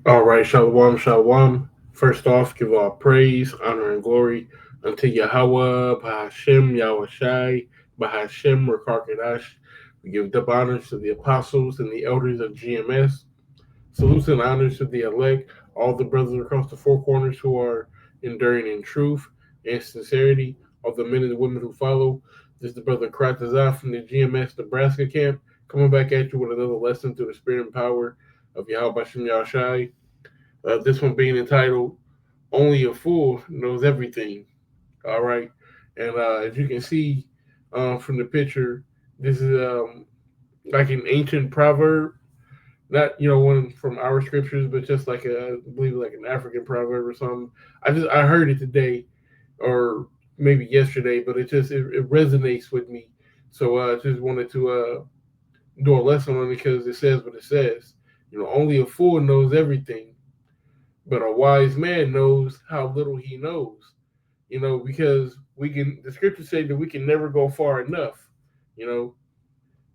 All right, shalom, shalom. First off, give all praise, honor, and glory unto Yahweh, Bahashem, Yahushai, Bahashem, Rakarkadash. We give double honors to the apostles and the elders of GMS. Salutes and honors to the elect, all the brothers across the four corners who are enduring in truth and sincerity, all the men and women who follow. This is the brother Kratazah from the GMS Nebraska camp, coming back at you with another lesson through the spirit and power of Yahweh Bashem Yahushai. This one being entitled "Only a Fool Knows Everything." All right, and as you can see from the picture, this is like an ancient proverb, not one from our scriptures, but just like I believe like an African proverb or something. I heard it today or maybe yesterday, but it resonates with me. So I just wanted to do a lesson on it because it says what it says. Only a fool knows everything, but a wise man knows how little he knows. Because the scriptures say that we can never go far enough. You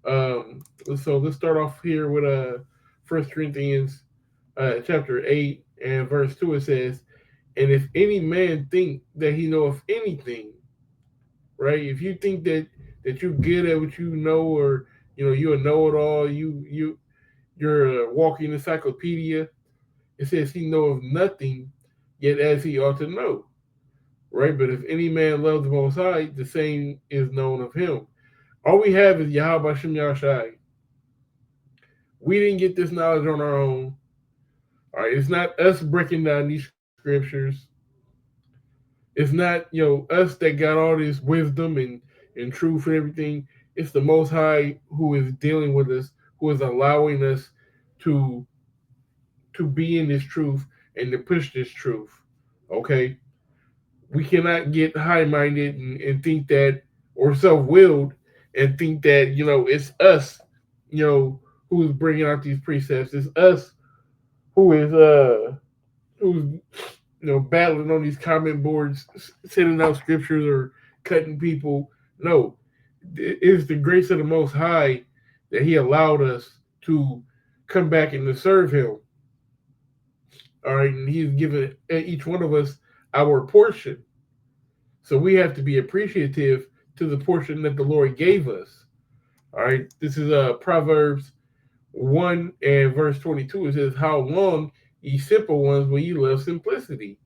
know, so let's start off here with First Corinthians chapter 8 and verse 2. It says, "And if any man think that he knoweth anything, right? If you think that you're good at what you know, or you're a know-it-all, you're a walking encyclopedia." It says he knoweth nothing, yet as he ought to know, right? But if any man loves the Most High, the same is known of him. All we have is Yahweh Shem Yahshai. We didn't get this knowledge on our own. All right, it's not us breaking down these scriptures. It's not us that got all this wisdom and truth and everything. It's the Most High who is dealing with us, who is allowing us to to be in this truth and to push this truth. Okay, we cannot get high minded and think that, or self willed and think that it's us, who's bringing out these precepts. It's us who is who's battling on these comment boards, sending out scriptures or cutting people. No, it's the grace of the Most High that He allowed us to come back and to serve Him. All right, and He's given each one of us our portion. So we have to be appreciative to the portion that the Lord gave us. All right, this is Proverbs 1 and verse 22. It says, "How long, ye simple ones, will ye love simplicity?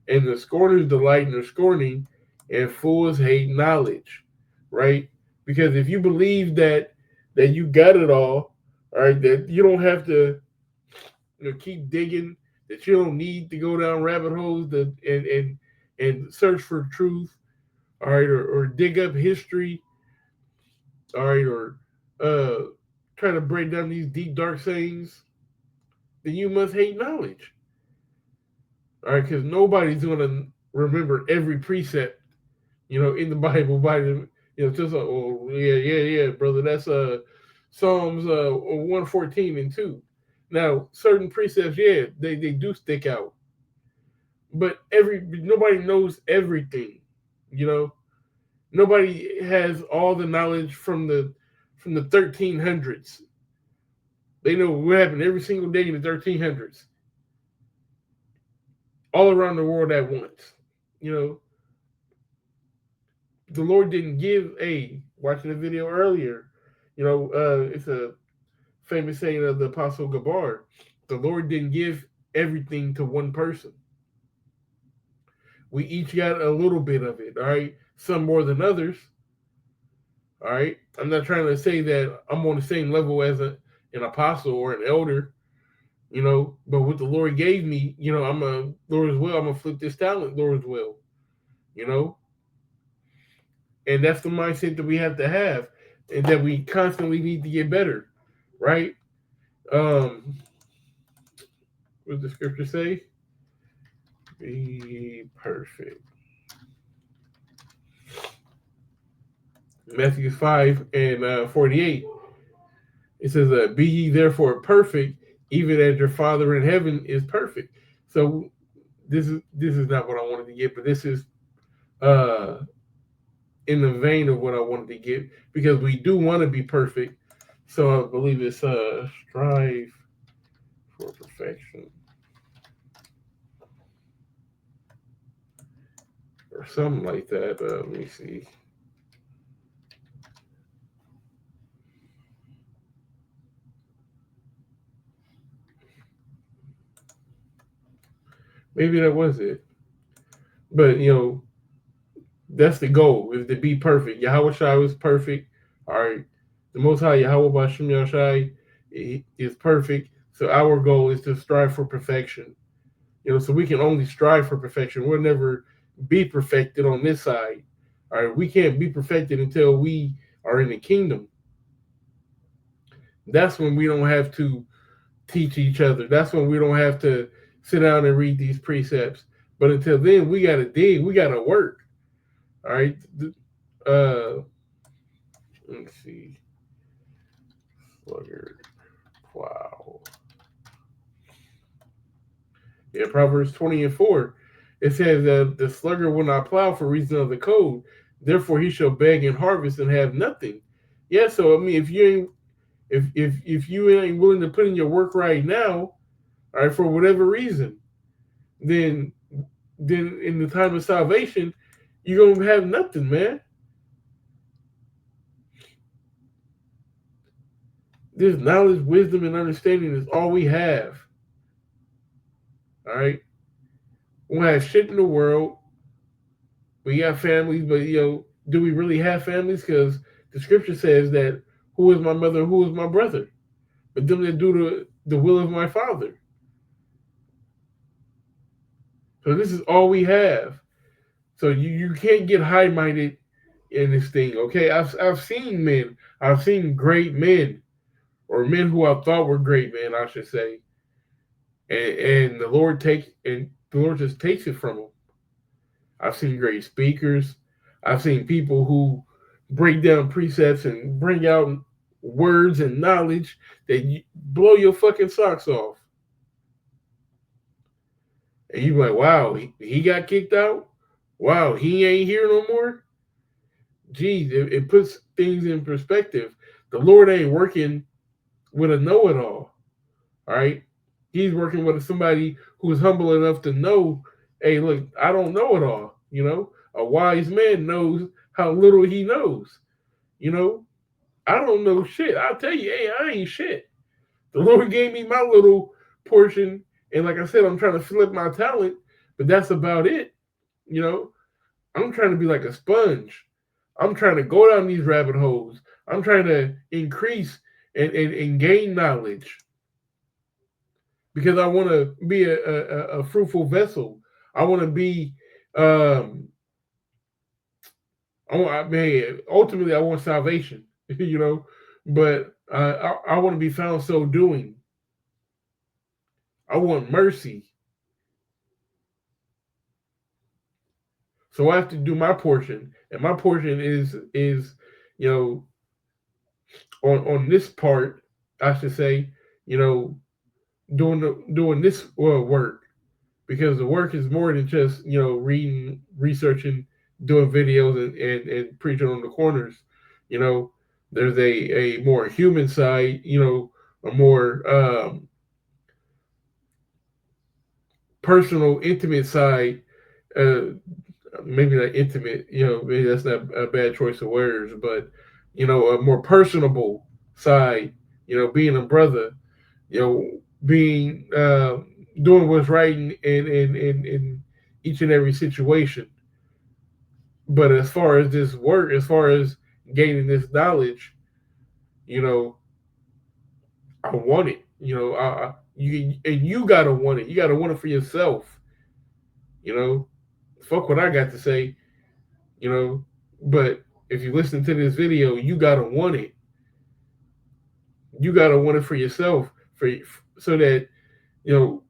And the scorners delight in their scorning, and fools hate knowledge." Right? Because if you believe that you got it all right, that you don't have to keep digging, that you don't need to go down rabbit holes and search for truth, all right, or dig up history, all right, or uh, try to break down these deep dark sayings, then you must hate knowledge, all right, because nobody's going to remember every precept, in the Bible by the, just oh yeah, brother, that's Psalms 114 and 2. Now, certain precepts, yeah, they do stick out, but nobody knows everything, you know. Nobody has all the knowledge from the 1300s. They know what happened every single day in the 1300s, all around the world at once. You know, the Lord didn't give a watching the video earlier. It's a famous saying of the Apostle Gabar. The Lord didn't give everything to one person. We each got a little bit of it. All right, some more than others. All right, I'm not trying to say that I'm on the same level as an apostle or an elder. But what the Lord gave me, I'm a Lord's will. I'm gonna flip this talent, Lord's will. You know, and that's the mindset that we have to have, and that we constantly need to get better, right? Um, what does the scripture say? Be perfect. Matthew 5 and 48. It says, "Be ye therefore perfect, even as your Father in heaven is perfect." So this is not what I wanted to get, but this is uh in the vein of what I wanted to get, because we do want to be perfect. So I believe it's strive for perfection. Or something like that. Let me see. Maybe that was it. But that's the goal, is to be perfect. Yahweh Shai was perfect. All right. The Most High Yahweh Bashem Yahshai is perfect. So our goal is to strive for perfection. So we can only strive for perfection. We'll never be perfected on this side. All right. We can't be perfected until we are in the kingdom. That's when we don't have to teach each other. That's when we don't have to sit down and read these precepts. But until then, we got to dig. We got to work. All right. Let's see. Sluggard. Wow. Yeah, Proverbs 20:4. It says that the sluggard will not plow for reason of the cold. Therefore, he shall beg and harvest and have nothing. Yeah, so I mean, if you ain't willing to put in your work right now, all right, for whatever reason, then in the time of salvation, you're gonna have nothing, man. This knowledge, wisdom, and understanding is all we have. All right, we don't have shit in the world. We got families, but do we really have families? Because the scripture says that who is my mother, who is my brother, but them that do the will of my Father. So this is all we have. So you can't get high minded in this thing. Okay, I've seen men, I've seen great men, or men who I thought were great men, I should say, and the Lord just takes it from them. I've seen great speakers. I've seen people who break down precepts and bring out words and knowledge that blow your fucking socks off. And you're like, wow, he got kicked out? Wow, he ain't here no more? Geez, it puts things in perspective. The Lord ain't working with a know-it-all. All right? He's working with somebody who's humble enough to know, hey, look, I don't know it all. A wise man knows how little he knows. I don't know shit. I'll tell you, hey, I ain't shit. The Lord gave me my little portion, and like I said, I'm trying to flip my talent, but that's about it. I'm trying to be like a sponge. I'm trying to go down these rabbit holes. I'm trying to increase and gain knowledge because I want to be a fruitful vessel. I want to be, ultimately, I want salvation, but I want to be found so doing. I want mercy. So I have to do my portion, and my portion is on this part, I should say, doing this work, because the work is more than just reading, researching, doing videos and preaching on the corners. There's a more human side, a more personal, intimate side. Maybe not intimate, maybe that's not a bad choice of words, but a more personable side, being a brother, being doing what's right in each and every situation. But as far as this work, as far as gaining this knowledge, I want it. You gotta want it. You gotta want it for yourself. Fuck what I got to say. But if you listen to this video, you gotta want it. You gotta want it for yourself, so that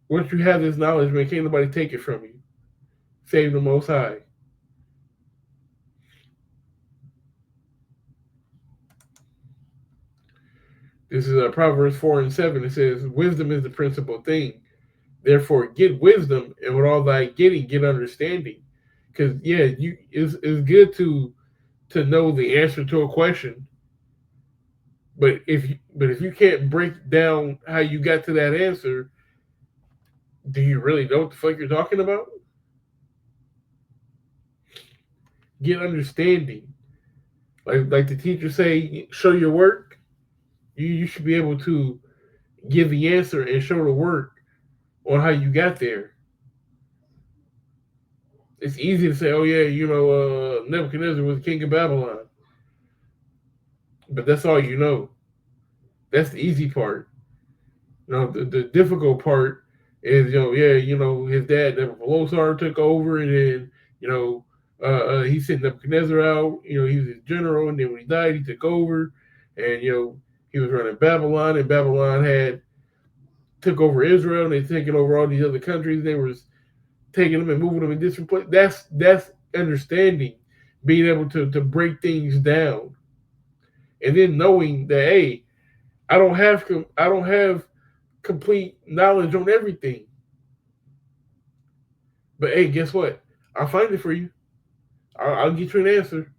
once you have this knowledge, man, can't nobody take it from you. Save the Most High. This is Proverbs 4:7. It says, "Wisdom is the principal thing. Therefore, get wisdom, and with all thy getting, get understanding." Because it's good to know the answer to a question, but if you can't break down how you got to that answer, Do you really know what the fuck you're talking about? Get understanding. Like the teacher say, show your work. You should be able to give the answer and show the work on how you got there. It's easy to say, oh yeah, Nebuchadnezzar was king of Babylon, but that's all you know. That's the easy part. The difficult part is, his dad Nebuchadnezzar took over, and then he sent Nebuchadnezzar out. He was his general, and then when he died, he took over, and he was running Babylon, and Babylon had took over Israel, and they taken over all these other countries. They was taking them and moving them in different places. That's understanding, being able to break things down, and then knowing that, hey, I don't have complete knowledge on everything, but hey, guess what? I'll find it for you. I'll get you an answer.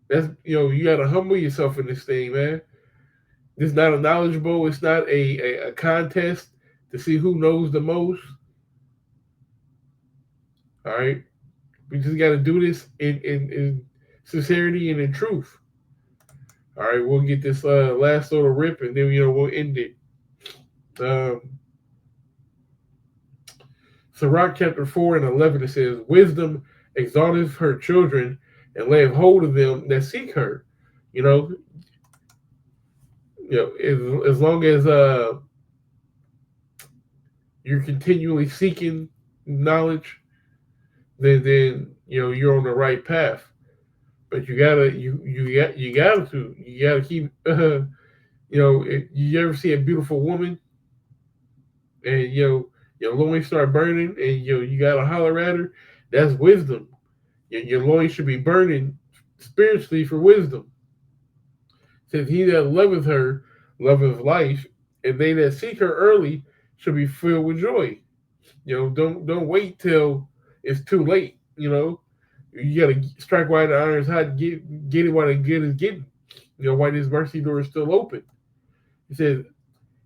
That's you got to humble yourself in this thing, man. This is not a knowledgeable. It's not a contest to see who knows the most. All right, we just got to do this in sincerity and in truth. All right, we'll get this last little rip, and then we'll end it. Um, Sirach chapter 4:11, it says, "Wisdom exalteth her children, and layeth hold of them that seek her." You know, as long as you're continually seeking knowledge, then you're on the right path. But you gotta keep. You ever see a beautiful woman, and your loins start burning, and you gotta holler at her? That's wisdom. Your loins should be burning spiritually for wisdom. Says, "He that loveth her loveth life, and they that seek her early shall be filled with joy." Don't wait till it's too late. You gotta strike while the iron's hot, get it while the good is getting. While his mercy door is still open. He says,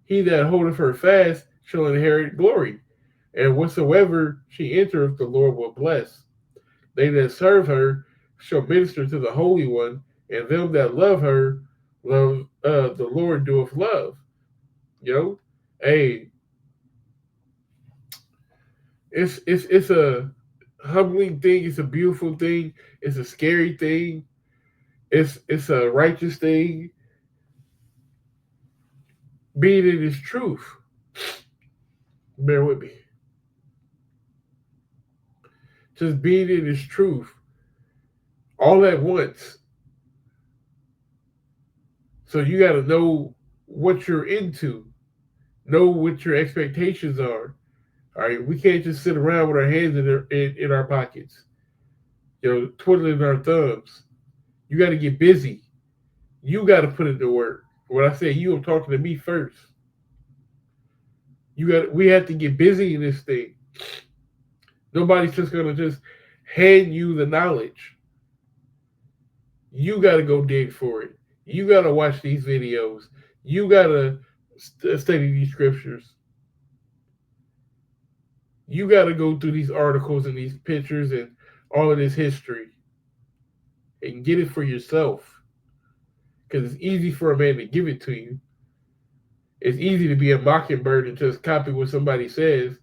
"He that holdeth her fast shall inherit glory, and whatsoever she entereth, the Lord will bless. They that serve her shall minister to the Holy One, and them that love her, love the Lord doeth love." Hey, it's a humbling thing. It's a beautiful thing. It's a scary thing. It's a righteous thing. Being in His truth. Bear with me. Just being in His truth all at once. So you got to know what you're into. Know what your expectations are. All right, we can't just sit around with our hands in our pockets, twiddling our thumbs. You got to get busy. You got to put it to work. When I say you, I'm talking to me first. We have to get busy in this thing. Nobody's just gonna just hand you the knowledge. You got to go dig for it. You got to watch these videos. You got to study these scriptures. You got to go through these articles and these pictures and all of this history and get it for yourself. Because it's easy for a man to give it to you. It's easy to be a mockingbird and just copy what somebody says,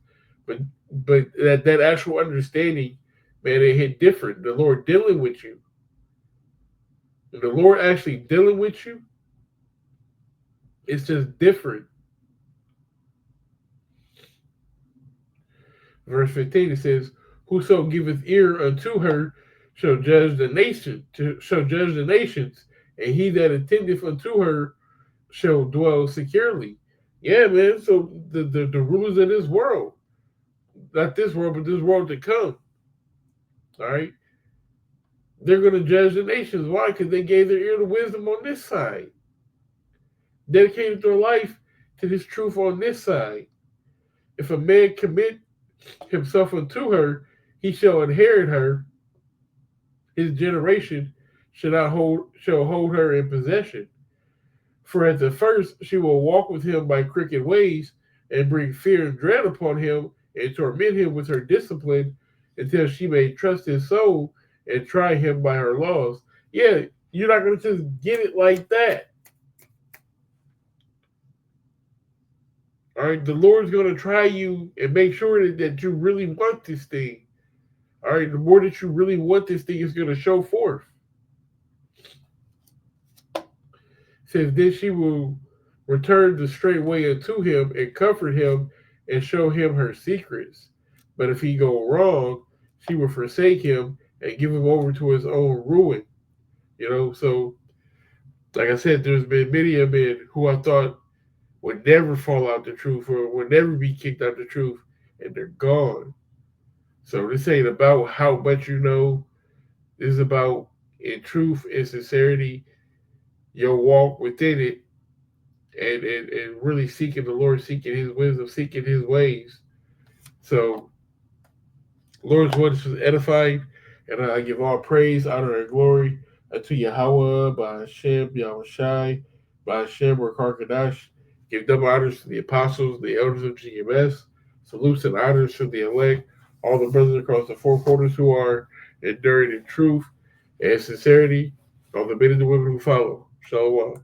but that actual understanding, man, it hit different. The Lord dealing with you, the Lord actually dealing with you, it's just different. Verse 15, it says, "Whoso giveth ear unto her shall judge the nations, and he that attendeth unto her shall dwell securely." Yeah, man. So the rulers of this world, not this world, but this world to come, all right, they're going to judge the nations. Why? Because they gave their ear to wisdom on this side, dedicated their life to this truth on this side. If a man commit himself unto her, he shall inherit her. His generation shall hold her in possession. For at the first she will walk with him by crooked ways, and bring fear and dread upon him and torment him with her discipline until she may trust his soul and try him by her laws. Yeah, you're not going to just get it like that. All right, the Lord's going to try you and make sure that you really want this thing. All right, the more that you really want this thing is going to show forth. It says, then she will return the straight way unto him and comfort him and show him her secrets. But if he go wrong, she will forsake him and give him over to his own ruin. So like I said, there's been many of men who I thought would never fall out the truth or would never be kicked out the truth, and they're gone. So this ain't about how much you know. This is about in truth and sincerity, your walk within it, and really seeking the Lord, seeking his wisdom, seeking his ways. So Lord's word is edifying, and I give all praise, honor, and glory unto Yahweh, by Hashem, Yahweh Shai, by Hashem, Rakar Give double honors to the apostles, the elders of GMS. Salutes and honors to the elect, all the brothers across the four corners who are enduring in truth and sincerity, all the men and the women who follow. Shalom.